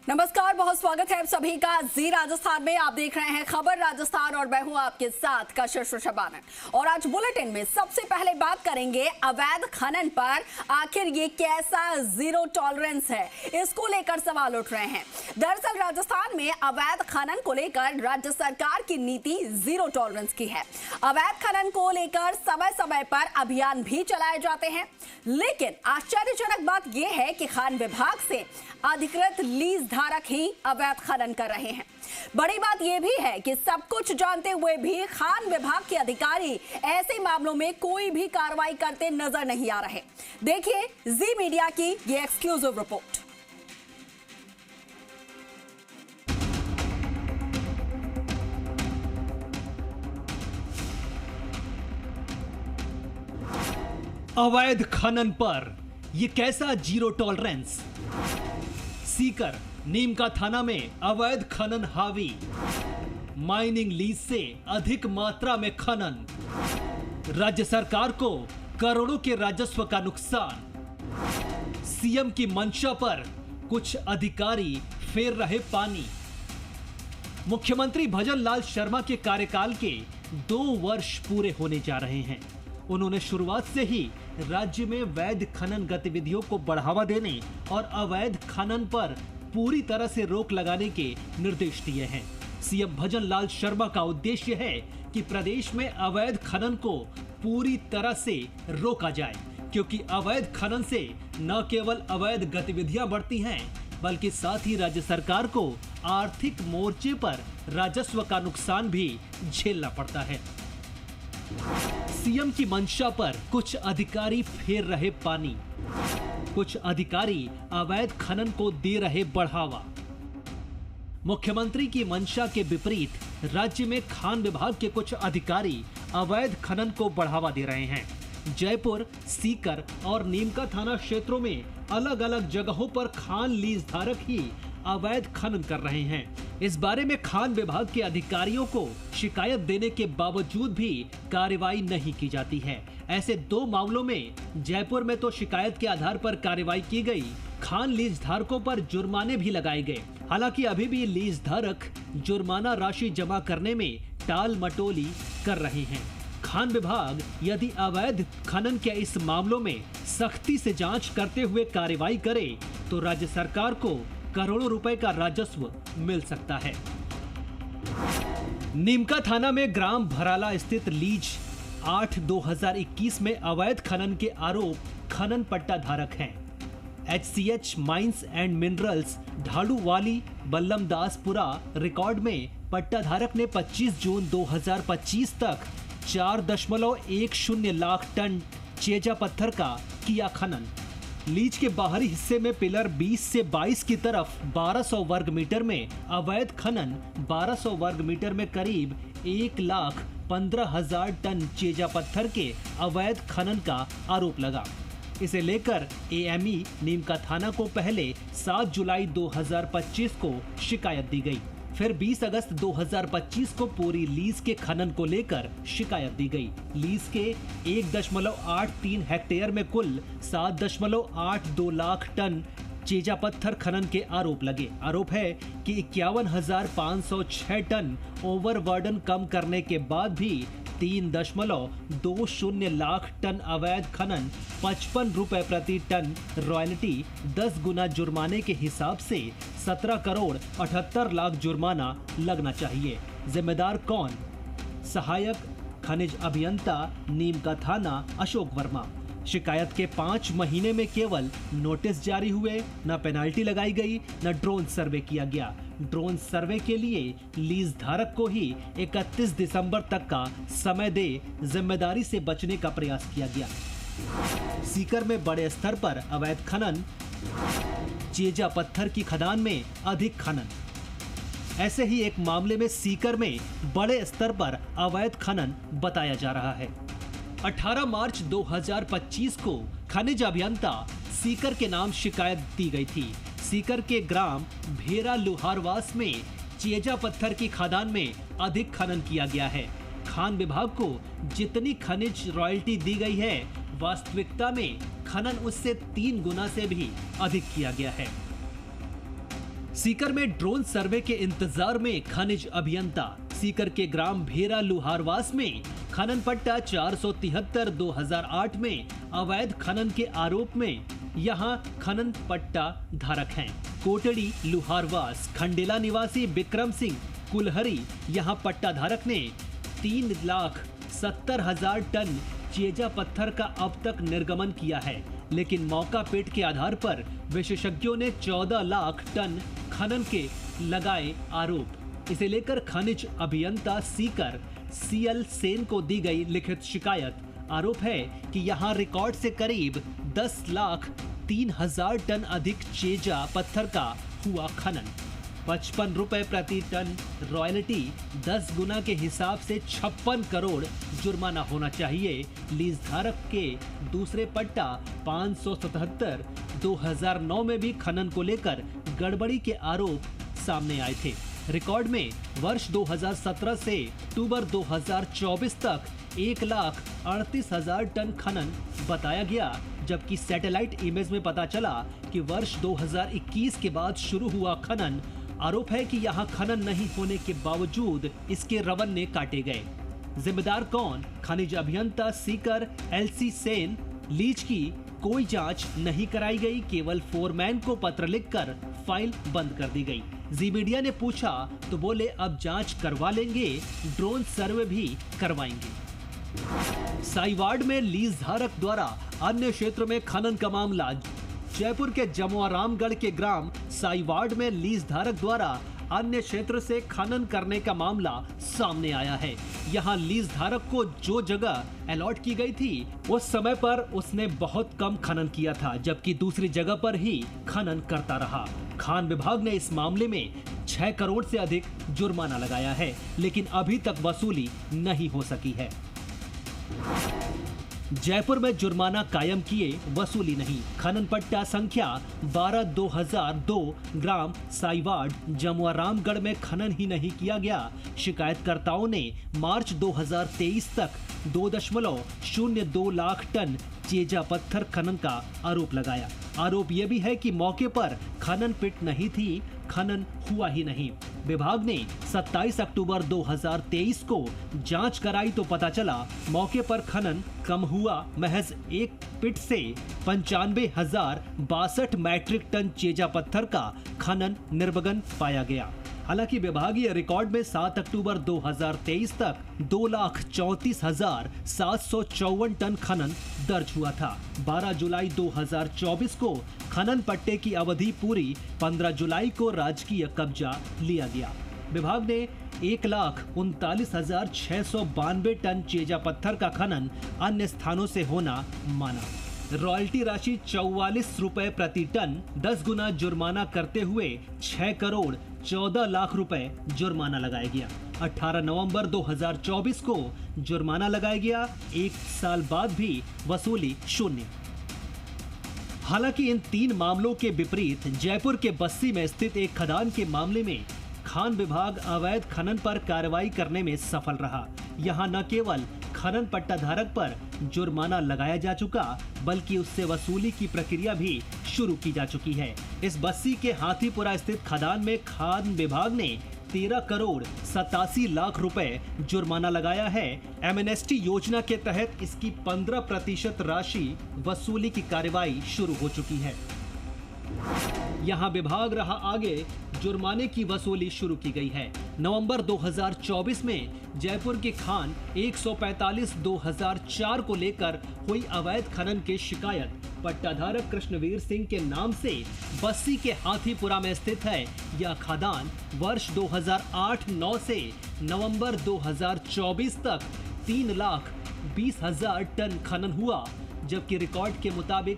नमस्कार, बहुत स्वागत है आप सभी का जी राजस्थान में। आप देख रहे हैं खबर राजस्थान और मैं हूं आपके साथ कशिश शबानन। और आज बुलेटिन में सबसे पहले बात करेंगे अवैध खनन पर। आखिर ये कैसा जीरो टॉलरेंस है, इसको लेकर सवाल उठ रहे हैं। दरअसल राजस्थान में अवैध खनन को लेकर राज्य सरकार की नीति जीरो टॉलरेंस की है। अवैध खनन को लेकर समय समय पर अभियान भी चलाए जाते हैं, लेकिन आश्चर्यजनक बात यह है कि खान विभाग से अधिकृत लीज धारक ही अवैध खनन कर रहे हैं। बड़ी बात यह भी है कि सब कुछ जानते हुए भी खान विभाग के अधिकारी ऐसे मामलों में कोई भी कार्रवाई करते नजर नहीं आ रहे। देखिए जी मीडिया की ये एक्सक्लूसिव रिपोर्ट। अवैध खनन पर यह कैसा जीरो टॉलरेंस। सीकर नीमका थाना में अवैध खनन हावी। माइनिंग लीज से अधिक मात्रा में खनन। राज्य सरकार को करोड़ों के राजस्व का नुकसान। सीएम की मंशा पर कुछ अधिकारी फेर रहे पानी। मुख्यमंत्री भजन लाल शर्मा के कार्यकाल के 2 वर्ष पूरे होने जा रहे हैं। उन्होंने शुरुआत से ही राज्य में वैध खनन गतिविधियों को बढ़ावा देने और अवैध खनन पर पूरी तरह से रोक लगाने के निर्देश दिए हैं। सीएम भजन लाल शर्मा का उद्देश्य है कि प्रदेश में अवैध खनन को पूरी तरह से रोका जाए, क्योंकि अवैध खनन से न केवल अवैध गतिविधियां बढ़ती हैं, बल्कि साथ ही राज्य सरकार को आर्थिक मोर्चे पर राजस्व का नुकसान भी झेलना पड़ता है। सीएम की मंशा पर कुछ अधिकारी फेर रहे पानी। कुछ अधिकारी अवैध खनन को दे रहे बढ़ावा। मुख्यमंत्री की मंशा के विपरीत राज्य में खान विभाग के कुछ अधिकारी अवैध खनन को बढ़ावा दे रहे हैं। जयपुर, सीकर और नीमका थाना क्षेत्रों में अलग अलग जगहों पर खान लीज धारक ही अवैध खनन कर रहे हैं। इस बारे में खान विभाग के अधिकारियों को शिकायत देने के बावजूद भी कार्रवाई नहीं की जाती है। ऐसे 2 मामलों में जयपुर में तो शिकायत के आधार पर कार्रवाई की गई, खान लीज धारकों पर जुर्माने भी लगाए गए। हालांकि अभी भी लीज धारक जुर्माना राशि जमा करने में टाल मटोली कर रहे हैं। खान विभाग यदि अवैध खनन के इस मामलों में सख्ती से जांच करते हुए कार्रवाई करे तो राज्य सरकार को करोड़ों रुपए का राजस्व मिल सकता है। नीमका थाना में ग्राम भराला स्थित लीज 8/2021 में अवैध खनन के आरोप खनन पट्टा धारक हैं। HCH mines and minerals Dhaluwali Ballamdaspura record में पट्टा धारक ने 25 जून 2025 तक 4.10 लाख टन चेजा पत्थर का किया खनन। लीज के बाहरी हिस्से में पिलर 20 से 22 की तरफ 1200 वर्ग मीटर में अवैध खनन, 1200 वर्ग मीटर में करीब 1,15,000 टन चेजा पत्थर के अवैध खनन का आरोप लगा। इसे लेकर AME नीमका थाना को पहले 7 जुलाई 2025 को शिकायत दी गई। फिर 20 अगस्त 2025 को पूरी लीज के खनन को लेकर शिकायत दी गई। लीज के 1.83 हेक्टेयर में कुल 7.82 लाख टन चेजा पत्थर खनन के आरोप लगे। आरोप है कि 51,506 टन ओवरबर्डन कम करने के बाद भी 3.20 लाख टन अवैध खनन, 55 रुपए प्रति टन रॉयल्टी, 10 गुना जुर्माने के हिसाब से 17 करोड़ 78 लाख जुर्माना लगना चाहिए। जिम्मेदार कौन? सहायक खनिज अभियंता नीमका थाना अशोक वर्मा। शिकायत के 5 महीने में केवल नोटिस जारी हुए, न पेनाल्टी लगाई गई, न ड्रोन सर्वे किया गया। ड्रोन सर्वे के लिए लीज धारक को ही 31 दिसंबर तक का समय दे जिम्मेदारी से बचने का प्रयास किया गया। सीकर में बड़े स्तर पर अवैध खनन, चेजा पत्थर की खदान में अधिक खनन। ऐसे ही एक मामले में सीकर में बड़े स्तर पर अवैध खनन बताया जा रहा है। 18 मार्च 2025 को खनिज अभियंता सीकर के नाम शिकायत दी गई थी। सीकर के ग्राम भेरा लुहारवास में चेजा पत्थर की खदान में अधिक खनन किया गया है। खान विभाग को जितनी खनिज रॉयल्टी दी गई है, वास्तविकता में खनन उससे 3 गुना से भी अधिक किया गया है। सीकर में ड्रोन सर्वे के इंतजार में खनिज अभियंता। सीकर के ग्राम भेरा लुहारवास में खनन पट्टा 473/2008 में अवैध खनन के आरोप में यहां खनन पट्टा धारक हैं। कोटड़ी लुहारवास खंडेला निवासी विक्रम सिंह कुलहरी यहां पट्टा धारक ने 3,70,000 टन चेजा पत्थर का अब तक निर्गमन किया है, लेकिन मौका पेट के आधार पर विशेषज्ञों ने 14 लाख टन खनन के लगाए आरोप। इसे लेकर खनिज अभियंता सीकर CL सेन को दी गई लिखित शिकायत। आरोप है कि यहां रिकॉर्ड से करीब 10,03,000 टन अधिक चेजा पत्थर का हुआ खनन। 55 रुपए प्रति टन रॉयल्टी 10 गुना के हिसाब से 56 करोड़ जुर्माना होना चाहिए। लीज धारक के दूसरे पट्टा 577/2009 में भी खनन को लेकर गड़बड़ी के आरोप सामने आए थे। रिकॉर्ड में वर्ष 2017 से अक्टूबर 2024 तक 1,38,000 टन खनन बताया गया, जबकि सैटेलाइट इमेज में पता चला कि वर्ष 2021 के बाद शुरू हुआ खनन। आरोप है कि यहां खनन नहीं होने के बावजूद इसके रवन्ने काटे गए। जिम्मेदार कौन? खनिज अभियंता सीकर LC सेन। लीज की कोई जांच नहीं कराई गई, केवल फोरमैन को पत्र लिखकर फाइल बंद कर दी गई। जी मीडिया ने पूछा तो बोले अब जांच करवा लेंगे, ड्रोन सर्वे भी करवाएंगे। साइवाड़ में लीज धारक द्वारा अन्य क्षेत्र में खनन का मामला। जयपुर के जमुआरामगढ़ के ग्राम साइवाड़ में लीज धारक द्वारा अन्य क्षेत्र से खनन करने का मामला सामने आया है। यहाँ लीज धारक को जो जगह अलॉट की गई थी उस समय पर उसने बहुत कम खनन किया था, जबकि दूसरी जगह पर ही खनन करता रहा। खान विभाग ने इस मामले में 6 करोड़ से अधिक जुर्माना लगाया है, लेकिन अभी तक वसूली नहीं हो सकी है। जयपुर में जुर्माना कायम किए वसूली नहीं। खनन पट्टा संख्या 12/2002 ग्राम साइवाड़ जमुआरामगढ़ में खनन ही नहीं किया गया। शिकायतकर्ताओं ने मार्च 2023 तक 2.02 लाख टन चेजा पत्थर खनन का आरोप लगाया। आरोप यह भी है कि मौके पर खनन पिट नहीं थी, खनन हुआ ही नहीं। विभाग ने 27 अक्टूबर 2023 को जांच कराई तो पता चला मौके पर खनन कम हुआ। महज एक पिट से 95,062 मैट्रिक टन चेजा पत्थर का खनन निर्विघ्न पाया गया। हालांकि विभागीय रिकॉर्ड में 7 अक्टूबर 2023 तक 2,34,754 टन खनन दर्ज हुआ था। 12 जुलाई 2024 को खनन पट्टे की अवधि पूरी, 15 जुलाई को राजकीय कब्जा लिया गया। विभाग ने 1,39,692 टन चेजा पत्थर का खनन अन्य स्थानों से होना माना। रॉयल्टी राशि 44 रुपए प्रति टन, 10 गुना जुर्माना करते हुए 6 करोड़ 14 लाख रुपए जुर्माना लगाया गया। 18 नवंबर 2024 को जुर्माना लगाया गया। 1 साल बाद भी वसूली शून्य। हालांकि इन 3 मामलों के विपरीत जयपुर के बस्सी में स्थित एक खदान के मामले में खान विभाग अवैध खनन पर कार्रवाई करने में सफल रहा। यहां न केवल खनन पट्टा धारक पर जुर्माना लगाया जा चुका, बल्कि उससे वसूली की प्रक्रिया भी शुरू की जा चुकी है। इस बस्सी के हाथीपुरा स्थित खदान में खान विभाग ने 13 करोड़ 87 लाख रुपए जुर्माना लगाया है। एमनेस्टी योजना के तहत इसकी 15% राशि वसूली की कार्रवाई शुरू हो चुकी है। यहाँ विभाग रहा आगे, जुर्माने की वसूली शुरू की गई है। नवंबर 2024 में जयपुर के खान 145/2004 को लेकर हुई अवैध खनन की शिकायत पट्टाधारक कृष्णवीर सिंह के नाम से बस्सी के हाथीपुरा में स्थित है। यह खदान वर्ष 2008-9 से नवंबर 2024 तक 3,20,000 टन खनन हुआ, जबकि रिकॉर्ड के मुताबिक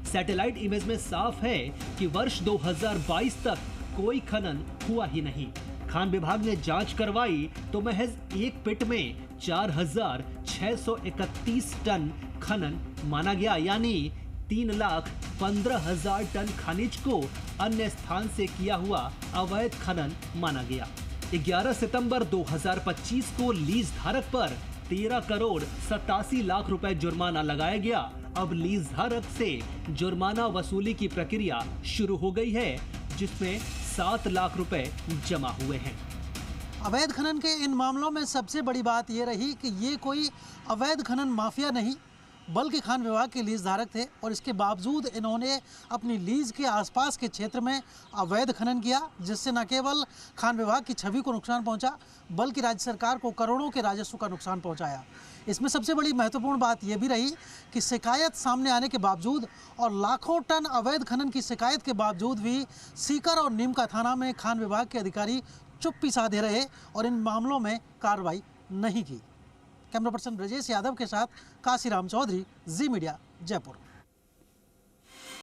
सैटेलाइट इमेज में साफ है कि वर्ष 2022 तक कोई खनन हुआ ही नहीं। खान विभाग ने जांच करवाई तो महज एक पिट में 4,631 टन खनन माना गया, यानी 3,15,000 टन खनिज को अन्य स्थान से किया हुआ अवैध खनन माना गया। 11 सितंबर 2025 को लीज धारक पर 13 करोड़ 87 लाख रुपए जुर्माना लगाया गया। अब लीज धारक से जुर्माना वसूली की प्रक्रिया शुरू हो गई है, जिसमें 7 लाख रुपए जमा हुए हैं। अवैध खनन के इन मामलों में सबसे बड़ी बात ये रही कि ये कोई अवैध खनन माफिया नहीं बल्कि खान विभाग के लीज धारक थे और इसके बावजूद इन्होंने अपनी लीज के आसपास के क्षेत्र में अवैध खनन किया, जिससे न केवल खान विभाग की छवि को नुकसान पहुंचा बल्कि राज्य सरकार को करोड़ों के राजस्व का नुकसान पहुंचाया। इसमें सबसे बड़ी महत्वपूर्ण बात यह भी रही कि शिकायत सामने आने के बावजूद और लाखों टन अवैध खनन की शिकायत के बावजूद भी सीकर और नीमका थाना में खान विभाग के अधिकारी चुप्पी साधे रहे और इन मामलों में कार्रवाई नहीं की। कैमरा पर्सन ब्रजेश यादव के साथ काशीराम चौधरी, जी मीडिया, जयपुर।